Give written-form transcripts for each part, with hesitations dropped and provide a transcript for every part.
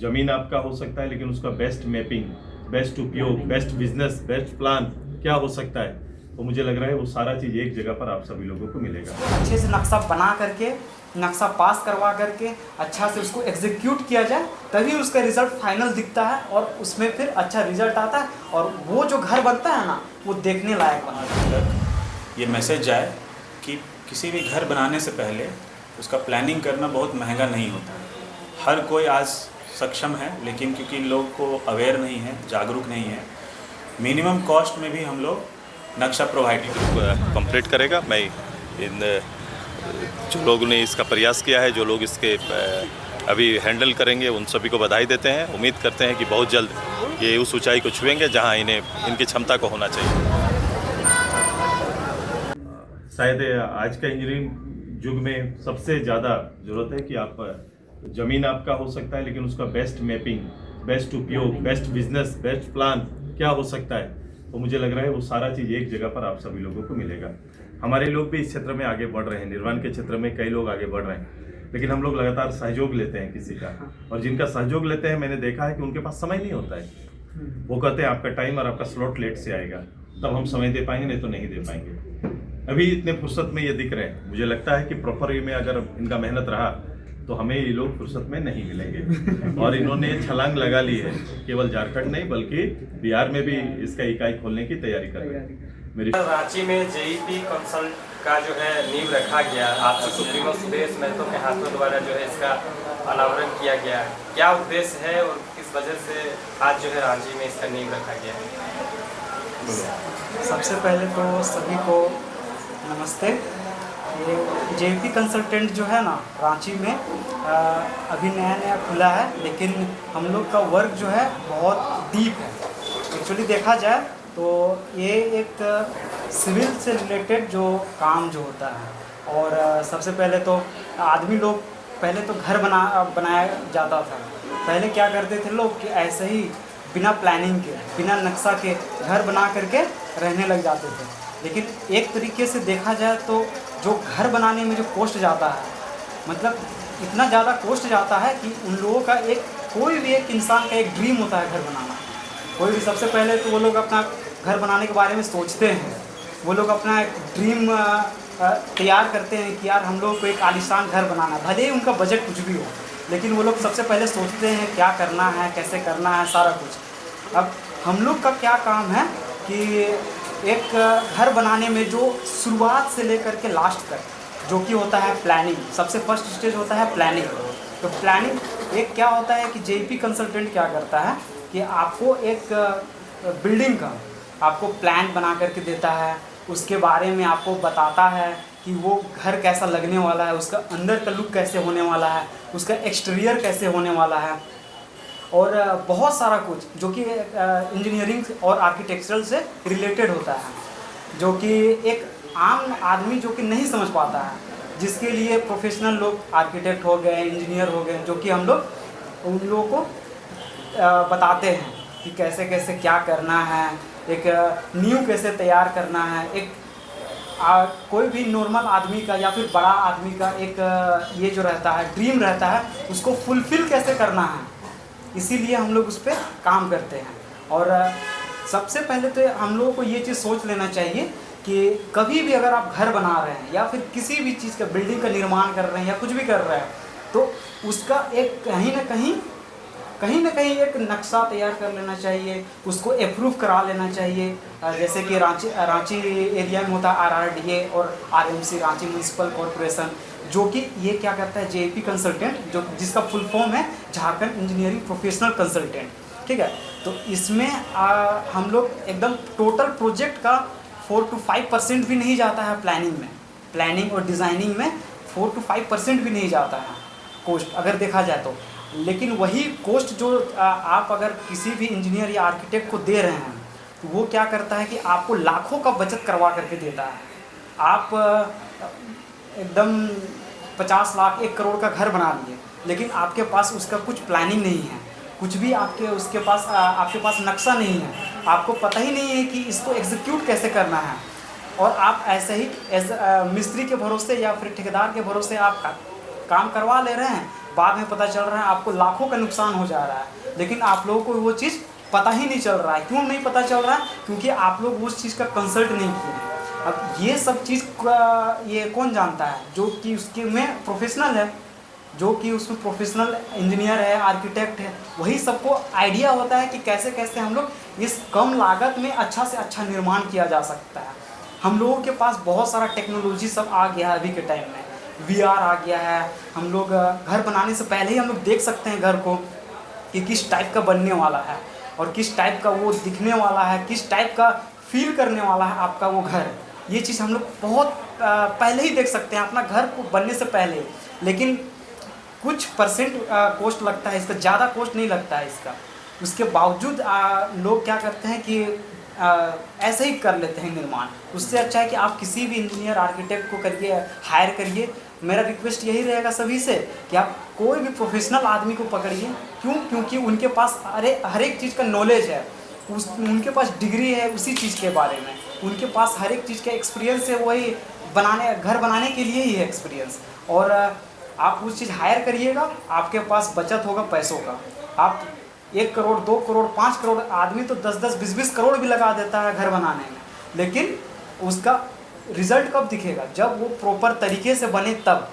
ज़मीन आपका हो सकता है, लेकिन उसका बेस्ट मैपिंग, बेस्ट उपयोग, बेस्ट बिजनेस, बेस्ट प्लान क्या हो सकता है, तो मुझे लग रहा है वो सारा चीज़ एक जगह पर आप सभी लोगों को मिलेगा। अच्छे से नक्शा बना करके, नक्शा पास करवा करके अच्छा से उसको एग्जीक्यूट किया जाए, तभी उसका रिजल्ट फाइनल दिखता है और उसमें फिर अच्छा रिजल्ट आता है और वो जो घर बनता है ना, वो देखने लायक बनता है। ये मैसेज आए कि किसी भी घर बनाने से पहले उसका प्लानिंग करना बहुत महंगा नहीं होता। हर कोई आज सक्षम है, लेकिन क्योंकि लोग को अवेयर नहीं है, जागरूक नहीं है, मिनिमम कॉस्ट में भी हम लोग नक्शा प्रोवाइड कंप्लीट करेगा। मैं इन जो लोगों ने इसका प्रयास किया है, जो लोग इसके अभी हैंडल करेंगे, उन सभी को बधाई देते हैं। उम्मीद करते हैं कि बहुत जल्द ये उस ऊंचाई को छुएंगे जहां इन्हें इनकी क्षमता को होना चाहिए। शायद आज का इंजीनियरिंग युग में सबसे ज़्यादा ज़रूरत है कि आप ज़मीन आपका हो सकता है, लेकिन उसका बेस्ट मैपिंग, बेस्ट उपयोग, बेस्ट बिजनेस, बेस्ट प्लान क्या हो सकता है, तो मुझे लग रहा है वो सारा चीज़ एक जगह पर आप सभी लोगों को मिलेगा। हमारे लोग भी इस क्षेत्र में आगे बढ़ रहे हैं, निर्माण के क्षेत्र में कई लोग आगे बढ़ रहे हैं, लेकिन हम लोग लगातार सहयोग लेते हैं किसी का, और जिनका सहयोग लेते हैं मैंने देखा है कि उनके पास समय नहीं होता है। वो कहते हैं आपका टाइम और आपका स्लॉट लेट से आएगा, तब हम समय दे पाएंगे, नहीं तो नहीं दे पाएंगे। अभी इतने फुर्सत में ये दिख रहे हैं, मुझे लगता है कि प्रॉपर वे में अगर इनका मेहनत रहा तो हमें ये लोग फुर्सत में नहीं मिलेंगे। और इन्होंने छलांग लगा ली है, केवल झारखंड नहीं बल्कि बिहार में भी इसका इकाई खोलने की तैयारी कर रहे हैं। मेरी रांची में जेईपी कंसल्ट का जो है नींव रखा गया, आपसे सुप्रीमो सुदेश महतो के हाथों द्वारा जो है इसका अनावरण किया गया। क्या उद्देश्य है और किस वजह से आज जो है रांची में इसका नींव रखा गया है? सबसे पहले तो सभी को नमस्ते। ये जेईपी कंसल्टेंट जो है ना, रांची में अभी नया नया खुला है, लेकिन हम लोग का वर्क जो है बहुत डीप है। एक्चुअली देखा जाए तो ये एक सिविल से रिलेटेड जो काम जो होता है, और सबसे पहले तो आदमी लोग पहले तो घर बनाया जाता था। पहले क्या करते थे लोग कि ऐसे ही बिना प्लानिंग के, बिना नक्शा के घर बना करके रहने लग जाते थे। लेकिन एक तरीके से देखा जाए तो जो घर बनाने में जो कॉस्ट जाता है, मतलब इतना ज़्यादा कॉस्ट जाता है कि उन लोगों का कोई भी एक इंसान का एक ड्रीम होता है घर बनाना। कोई भी सबसे पहले तो वो लोग अपना घर बनाने के बारे में सोचते हैं, वो लोग अपना एक ड्रीम तैयार करते हैं कि यार हम लोग को एक आलीशान घर बनाना है, भले ही उनका बजट कुछ भी हो, लेकिन वो लोग सबसे पहले सोचते हैं क्या करना है, कैसे करना है, सारा कुछ। अब हम लोग का क्या काम है कि एक घर बनाने में जो शुरुआत से लेकर के लास्ट तक जो कि होता है प्लानिंग, सबसे फर्स्ट स्टेज होता है प्लानिंग। तो प्लानिंग एक क्या होता है कि जेईपी कंसल्टेंट क्या करता है कि आपको एक बिल्डिंग का आपको प्लान बना करके देता है, उसके बारे में आपको बताता है कि वो घर कैसा लगने वाला है, उसका अंदर का लुक कैसे होने वाला है, उसका एक्सटीरियर कैसे होने वाला है, और बहुत सारा कुछ जो कि इंजीनियरिंग और आर्किटेक्चरल से रिलेटेड होता है, जो कि एक आम आदमी जो कि नहीं समझ पाता है, जिसके लिए प्रोफेशनल लोग आर्किटेक्ट हो गए, इंजीनियर हो गए, जो कि हम लोग उन लोगों को बताते हैं कि कैसे कैसे क्या करना है, एक नींव कैसे तैयार करना है, एक कोई भी नॉर्मल आदमी का या फिर बड़ा आदमी का एक ये जो रहता है ड्रीम रहता है, उसको फुलफ़िल कैसे करना है, इसीलिए हम लोग उस पर काम करते हैं। और सबसे पहले तो हम लोगों को ये चीज़ सोच लेना चाहिए कि कभी भी अगर आप घर बना रहे हैं या फिर किसी भी चीज़ का बिल्डिंग का निर्माण कर रहे हैं या कुछ भी कर रहे हैं, तो उसका एक कहीं ना कहीं एक नक्शा तैयार कर लेना चाहिए, उसको अप्रूव करा लेना चाहिए। जैसे कि रांची एरिया में होता है RRDA और RMC, रांची म्यूनसिपल कॉरपोरेशन, जो कि ये क्या करता है जेईपी कंसल्टेंट, जो जिसका फुल फॉर्म है झारखंड इंजीनियरिंग प्रोफेशनल कंसल्टेंट, ठीक है। तो इसमें हम लोग एकदम टोटल प्रोजेक्ट का 4 to 5% भी नहीं जाता है प्लानिंग और डिज़ाइनिंग में 4 to 5% भी नहीं जाता है कॉस्ट अगर देखा जाए तो। लेकिन वही कॉस्ट जो आप अगर किसी भी इंजीनियर या आर्किटेक्ट को दे रहे हैं, तो वो क्या करता है कि आपको लाखों का बचत करवा करके देता है। आप एकदम 50 लाख 1 करोड़ का घर बना लिए, लेकिन आपके पास उसका कुछ प्लानिंग नहीं है, कुछ भी आपके पास नक्शा नहीं है, आपको पता ही नहीं है कि इसको एग्जीक्यूट कैसे करना है, और आप ऐसे ही मिस्त्री के भरोसे या फिर ठेकेदार के भरोसे आप काम करवा ले रहे हैं, बाद में पता चल रहा है आपको लाखों का नुकसान हो जा रहा है, लेकिन आप लोगों को वो चीज़ पता ही नहीं चल रहा है। क्यों नहीं पता चल रहा है? क्योंकि आप लोग उस चीज़ का कंसल्ट नहीं किए। अब ये सब चीज़ ये कौन जानता है? जो कि उसके में प्रोफेशनल है, जो कि उसमें प्रोफेशनल इंजीनियर है, आर्किटेक्ट है, वही सबको आइडिया होता है कि कैसे कैसे हम लोग इस कम लागत में अच्छा से अच्छा निर्माण किया जा सकता है। हम लोगों के पास बहुत सारा टेक्नोलॉजी सब आ गया है अभी के टाइम में। VR आ गया है। हम लोग घर बनाने से पहले ही हम लोग देख सकते हैं घर को कि किस टाइप का बनने वाला है और किस टाइप का वो दिखने वाला है, किस टाइप का फील करने वाला है आपका वो घर। ये चीज़ हम लोग बहुत पहले ही देख सकते हैं अपना घर को बनने से पहले। लेकिन कुछ परसेंट कॉस्ट लगता है इसका, ज़्यादा कॉस्ट नहीं लगता है इसका। उसके बावजूद लोग क्या करते हैं कि ऐसे ही कर लेते हैं निर्माण। उससे अच्छा है कि आप किसी भी इंजीनियर आर्किटेक्ट को करिए, हायर करिए। मेरा रिक्वेस्ट यही रहेगा सभी से कि आप कोई भी प्रोफेशनल आदमी को पकड़िए। क्यों? क्योंकि उनके पास हर एक चीज़ का नॉलेज है, उनके पास डिग्री है उसी चीज़ के बारे में, उनके पास हर एक चीज़ का एक्सपीरियंस है, वही घर बनाने के लिए ही है एक्सपीरियंस। और आप उस चीज़ हायर करिएगा, आपके पास बचत होगा पैसों का। आप 1 करोड़ 2 करोड़ 5 करोड़, आदमी तो 10-10 20-20 करोड़ भी लगा देता है घर बनाने में, लेकिन उसका रिज़ल्ट कब दिखेगा? जब वो प्रॉपर तरीके से बने, तब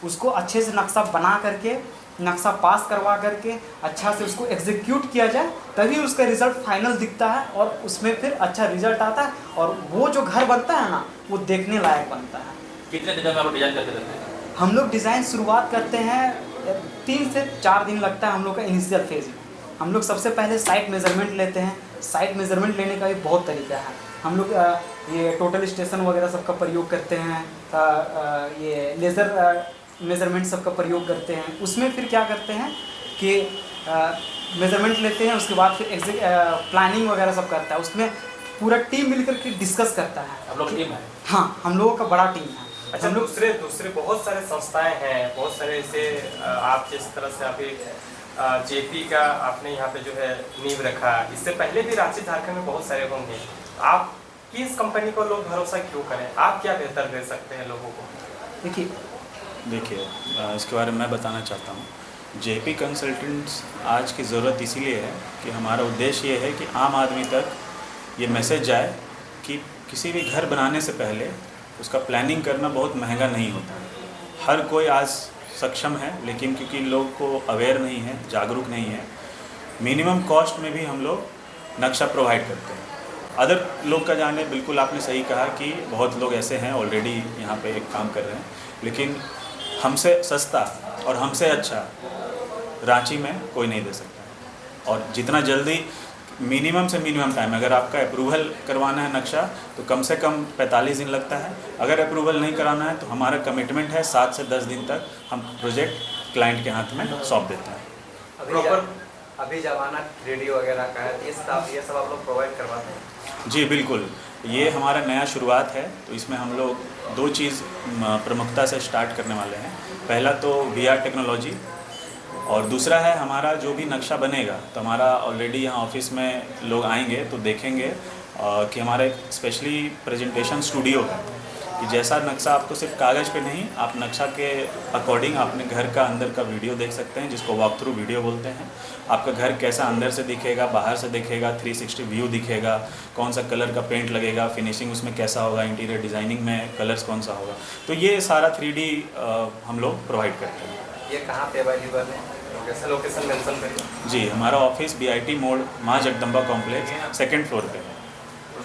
उसको अच्छे से नक्शा बना करके, नक्शा पास करवा करके अच्छा से उसको एग्जीक्यूट किया जाए, तभी उसका रिज़ल्ट फाइनल दिखता है और उसमें फिर अच्छा रिज़ल्ट आता है और वो जो घर बनता है ना, वो देखने लायक बनता है। कितने दिन में आप डिजाइन करते रहते हैं? हम लोग डिज़ाइन शुरुआत करते हैं 3 से 4 दिन लगता है हम लोग का इनिशियल फेज में। हम लोग सबसे पहले साइट मेज़रमेंट लेते हैं। साइट मेज़रमेंट लेने का भी बहुत तरीका है। हम लोग ये टोटल स्टेशन वगैरह सबका प्रयोग करते हैं, ये लेज़र मेज़रमेंट सबका प्रयोग करते हैं। उसमें फिर क्या करते हैं कि मेज़रमेंट लेते हैं, उसके बाद फिर प्लानिंग वगैरह सब करता है। उसमें पूरा टीम मिलकर के डिस्कस करता है। आप लोग टीम है? हाँ, हम लोगों का बड़ा टीम है। अच्छा, दूसरे बहुत सारे संस्थाएं हैं, बहुत सारे ऐसे आप जिस तरह से अभी JP का आपने यहाँ पे जो है नींव रखा, इससे पहले भी रांची झारखंड में बहुत सारे होंगे। आप किस कंपनी को लोग भरोसा क्यों करें? आप क्या बेहतर दे सकते हैं लोगों को? देखिए इसके बारे में मैं बताना चाहता हूँ। JP कंसल्टेंट्स आज की ज़रूरत इसीलिए है कि हमारा उद्देश्य ये है कि आम आदमी तक ये मैसेज जाए कि किसी भी घर बनाने से पहले उसका प्लानिंग करना बहुत महंगा नहीं होता। हर कोई आज सक्षम है, लेकिन क्योंकि लोग को अवेयर नहीं है, जागरूक नहीं है, मिनिमम कॉस्ट में भी हम लोग नक्शा प्रोवाइड करते हैं। अदर लोग का जाने, बिल्कुल आपने सही कहा कि बहुत लोग ऐसे हैं ऑलरेडी यहाँ पे एक काम कर रहे हैं, लेकिन हमसे सस्ता और हमसे अच्छा रांची में कोई नहीं दे सकता। और जितना जल्दी मिनिमम से मिनिमम टाइम, अगर आपका अप्रूवल करवाना है नक्शा तो कम से कम 45 दिन लगता है। अगर अप्रूवल नहीं कराना है तो हमारा कमिटमेंट है 7 से 10 दिन तक हम प्रोजेक्ट क्लाइंट के हाथ में सौंप देते हैं। अभी ज़माना 3D वगैरह का है, ये सब आप लोग प्रोवाइड करवाते हैं? जी बिल्कुल, ये हमारा नया शुरुआत है, तो इसमें हम लोग 2 चीज़ प्रमुखता से स्टार्ट करने वाले हैं। पहला तो VR टेक्नोलॉजी, और दूसरा है हमारा जो भी नक्शा बनेगा, तो हमारा ऑलरेडी यहाँ ऑफिस में लोग आएंगे तो देखेंगे कि हमारा एक स्पेशली प्रेजेंटेशन स्टूडियो है कि जैसा नक्शा आपको सिर्फ कागज़ पे नहीं, आप नक्शा के अकॉर्डिंग अपने घर का अंदर का वीडियो देख सकते हैं, जिसको वॉक थ्रू वीडियो बोलते हैं। आपका घर कैसा अंदर से दिखेगा, बाहर से दिखेगा, 360 व्यू दिखेगा, कौन सा कलर का पेंट लगेगा, फिनिशिंग उसमें कैसा होगा, इंटीरियर डिज़ाइनिंग में कलर्स कौन सा होगा, तो ये सारा 3D हम लोग प्रोवाइड करते हैं। ये कहाँ पे अवेलेबल है? लोकेशन मेंशन करिए। जी, हमारा ऑफिस BIT मोड़ माँ जगदम्बा कॉम्प्लेक्स 2nd फ्लोर पे है।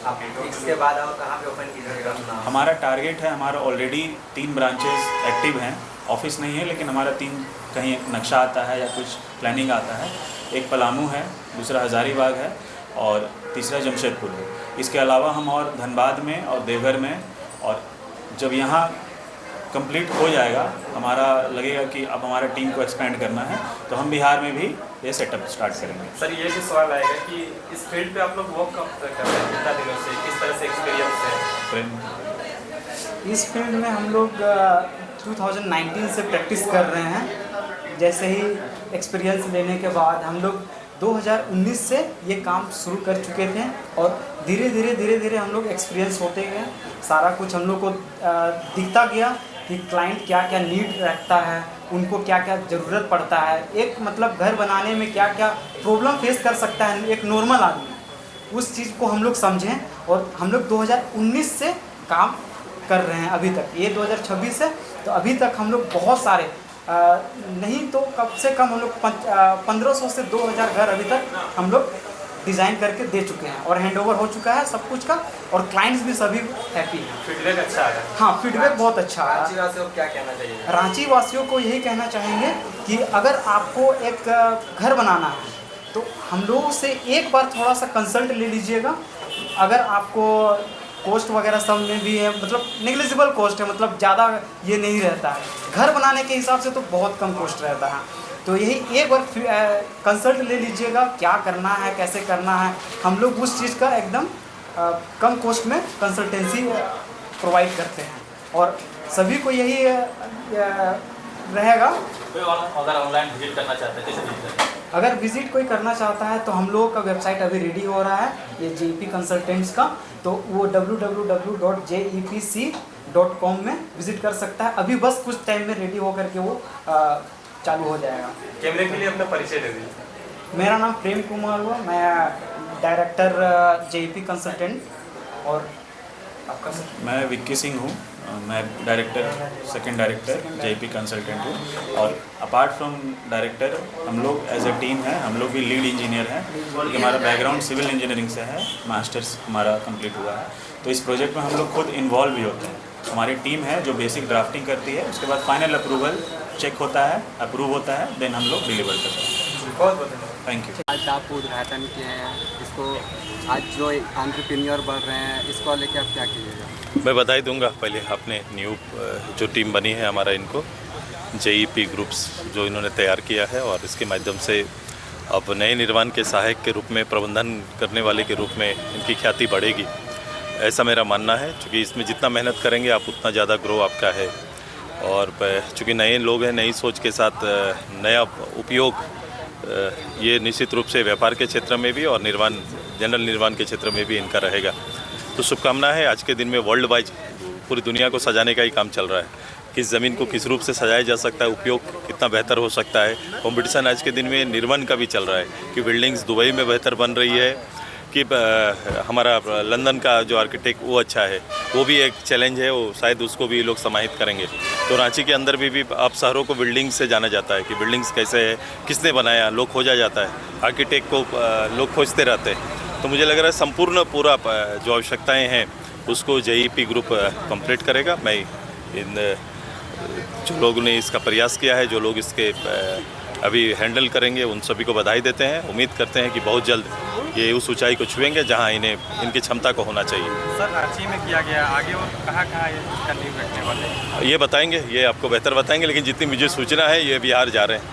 आप इसके बाद और कहाँ पे ओपन कीजिएगा? हमारा टारगेट है, हमारा ऑलरेडी 3 ब्रांचेस एक्टिव हैं, ऑफिस नहीं है लेकिन हमारा 3 कहीं नक्शा आता है या कुछ प्लानिंग आता है। एक पलामू है, दूसरा हज़ारीबाग है और तीसरा जमशेदपुर है। इसके अलावा हम और धनबाद में और देवघर में, और जब यहाँ कंप्लीट हो जाएगा, हमारा लगेगा कि अब हमारा टीम को एक्सपेंड करना है, तो हम बिहार में भी ये सेटअप स्टार्ट करेंगे। सर, ये भी सवाल आएगा कि इस फील्ड पे आप लोग वर्क कब तक कर रहे हैं, कितना दिनों से, किस तरह से एक्सपीरियंस है? इस फील्ड में हम लोग 2019 से प्रैक्टिस कर रहे हैं। जैसे ही एक्सपीरियंस लेने के बाद हम लोग 2019 से ये काम शुरू कर चुके थे और धीरे धीरे हम लोग एक्सपीरियंस होते गए। सारा कुछ हम लोग को दिखता गया कि क्लाइंट क्या क्या नीड रखता है, उनको क्या क्या ज़रूरत पड़ता है, एक मतलब घर बनाने में क्या क्या प्रॉब्लम फेस कर सकता है एक नॉर्मल आदमी, उस चीज़ को हम लोग समझें। और हम लोग 2019 से काम कर रहे हैं अभी तक, ये 2026 है, तो अभी तक हम लोग बहुत सारे नहीं तो कम से कम हम लोग 1500 से 2000 घर अभी तक हम लोग डिज़ाइन करके दे चुके हैं और हैंडओवर हो चुका है सब कुछ का, और क्लाइंट्स भी सभी हैप्पी हैं। फीडबैक अच्छा है। हाँ, फीडबैक बहुत अच्छा है। रांची वासियों को क्या कहना चाहिए? रांची वासियों को यही कहना चाहेंगे कि अगर आपको एक घर बनाना है तो हम लोगों से एक बार थोड़ा सा कंसल्ट ले लीजिएगा। अगर आपको कॉस्ट वगैरह सब में भी है, मतलब नेग्लिजिबल कॉस्ट है, मतलब ज़्यादा ये नहीं रहता है, घर बनाने के हिसाब से तो बहुत कम कॉस्ट रहता है। तो यही एक बार कंसल्ट ले लीजिएगा, क्या करना है, कैसे करना है। हम लोग उस चीज़ का एकदम कम कॉस्ट में कंसल्टेंसी प्रोवाइड करते हैं, और सभी को यही रहेगा। अगर ऑनलाइन विजिट करना चाहते हैं, कैसे विजिट करें? अगर विज़िट कोई करना चाहता है तो हम लोगों का वेबसाइट अभी रेडी हो रहा है, ये JEP कंसल्टेंट्स का, तो वो www.jepc.com में विज़िट कर सकता है। अभी बस कुछ टाइम में रेडी होकर के वो चालू हो जाएगा। कैमरे के लिए अपना परिचय दे दीजिए। मेरा नाम प्रेम कुमार हुआ, मैं डायरेक्टर JEP कंसल्टेंट। और आपका सर? मैं विक्की सिंह हूँ, मैं सेकंड डायरेक्टर JEP कंसल्टेंट हूँ। और अपार्ट फ्रॉम डायरेक्टर हम लोग एज ए टीम है, हम लोग भी लीड इंजीनियर हैं, क्योंकि हमारा बैकग्राउंड सिविल इंजीनियरिंग से है, मास्टर्स हमारा कंप्लीट हुआ है। तो इस प्रोजेक्ट में हम लोग खुद इन्वॉल्व भी होते हैं। हमारी टीम है जो बेसिक ड्राफ्टिंग करती है, उसके बाद फाइनल अप्रूवल चेक होता है, अप्रूव होता है, देन हम लोग डिलीवर करते हैं। बहुत बहुत धन्यवाद। Thank you. आज आप उद्घाटन किए हैं, इसको आज जो एंटरप्रेन्योर बढ़ रहे हैं, इसको लेके आप क्या कीजिएगा? मैं बधाई दूंगा पहले अपने न्यू जो टीम बनी है हमारा, इनको JEP ग्रुप्स जो इन्होंने तैयार किया है, और इसके माध्यम से अब नए निर्माण के सहायक के रूप में, प्रबंधन करने वाले के रूप में इनकी ख्याति बढ़ेगी, ऐसा मेरा मानना है। क्योंकि इसमें जितना मेहनत करेंगे आप उतना ज़्यादा ग्रो आपका है। और चूँकि नए लोग हैं, नई सोच के साथ नया उपयोग, ये निश्चित रूप से व्यापार के क्षेत्र में भी और जनरल निर्माण के क्षेत्र में भी इनका रहेगा। तो शुभकामना है। आज के दिन में वर्ल्ड वाइज पूरी दुनिया को सजाने का ही काम चल रहा है। किस ज़मीन को किस रूप से सजाया जा सकता है, उपयोग कितना बेहतर हो सकता है। कंपटीशन आज के दिन में निर्माण का भी चल रहा है कि बिल्डिंग्स दुबई में बेहतर बन रही है, कि हमारा लंदन का जो आर्किटेक्ट वो अच्छा है, वो भी एक चैलेंज है, वो शायद उसको भी लोग समाहित करेंगे। तो रांची के अंदर भी अब शहरों को बिल्डिंग से जाना जाता है कि बिल्डिंग्स कैसे है, किसने बनाया, लोग खोजा जाता है, आर्किटेक्ट को लोग खोजते रहते हैं। तो मुझे लग रहा है संपूर्ण पूरा जो आवश्यकताएँ हैं उसको JEP ग्रुप कंप्लीट करेगा। मैं इन जो लोगों ने इसका प्रयास किया है, जो लोग इसके अभी हैंडल करेंगे, उन सभी को बधाई देते हैं। उम्मीद करते हैं कि बहुत जल्द ये उस ऊंचाई को छुएंगे जहां इनकी क्षमता को होना चाहिए। सर, रांची में किया गया, आगे और कहाँ इसका नींव रखने वाले हैं? ये बताएंगे, ये आपको बेहतर बताएंगे, लेकिन जितनी मुझे सूचना है ये बिहार जा रहे हैं।